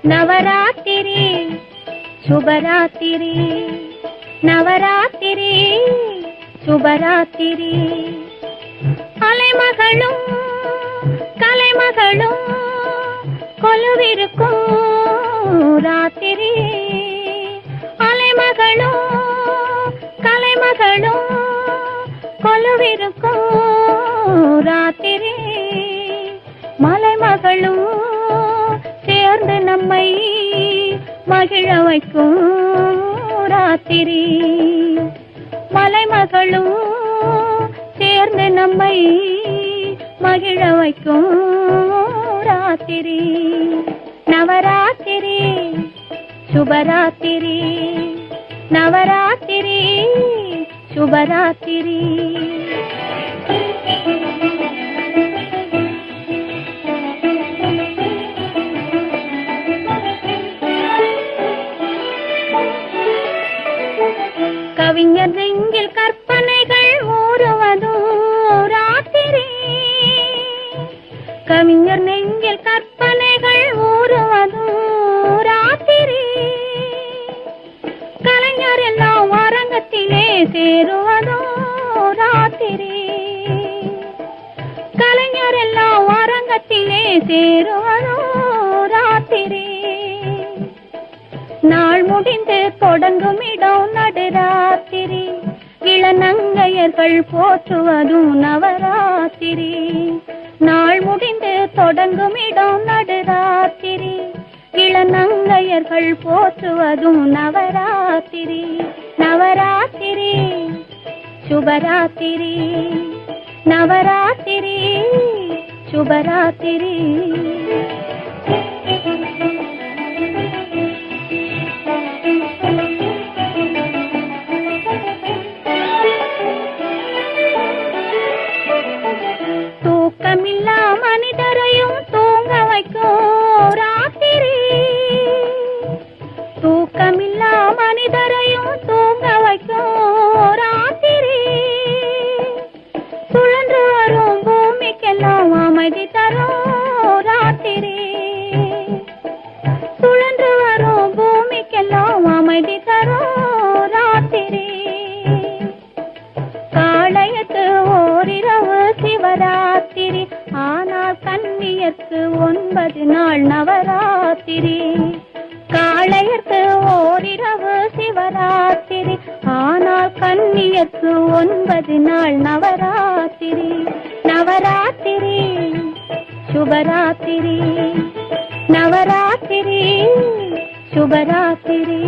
நவராத்திரி சுபராத்திரி, நவராத்திரி சுபராத்திரி. அலைமகளும் கலைமகளும் கொலுவிருக்கும் ராத்திரி. அலைமகளும் கலைமகளும் கொலுவிருக்கும் ராத்திரி. மலைமகளும் சேர்ந்து நம்மை மகிழ வைக்கும் ராத்திரி. மலைமகளும் சேர்ந்து நம்மை மகிழ வைக்கும் ராத்திரி. நவராத்திரி சுபராத்திரி, நவராத்திரி சுபராத்திரி. கவிஞர் நெஞ்சில் கற்பனைகள் ஊறுவதும் ராத்திரி. கவிஞர் நெஞ்சில் கற்பனைகள் ஊறுவதும் ராத்திரி. கலைஞர் எல்லாம் அரங்கத்திலே சேருவதும் ராத்திரி. கலைஞர் எல்லாம் அரங்கத்திலே சேருவதும் ராத்திரி. நாள் முடிந்து தொடங்கும் இடம் நடுராத்திரி. இளநங்கையர்கள் போற்றுவதும் நவராத்திரி. நாள் முடிந்து தொடங்கும் இடம் நடுராத்திரி. இளநங்கையர்கள் போற்றுவதும் நவராத்திரி. நவராத்திரி சுபராத்திரி, நவராத்திரி சுபராத்திரி. தூக்கமில்லா மனிதரையும் தூங்க வைக்கும் ராத்திரி. தூக்கமில்லா மனிதரையும் தூங்க வைக்கும் ராத்திரி. சுழன்று வரும் பூமிக்கெல்லாம் அமைதி தரும் ராத்திரி. சுழன்று வரும் பூமிக்கெல்லாம் அமைதி தரும் ராத்திரி. காளையத்து ஓரிரவு சிவராத்திரி. ஆனால் கன்னியர்க்கு 9 நாள் நவராத்திரி. காளையர்க்கு ஓரிரவு சிவராத்திரி. ஆனால் கன்னியர்க்கு 9 நாள் நவராத்திரி. நவராத்திரி சுபராத்திரி, நவராத்திரி சுபராத்திரி.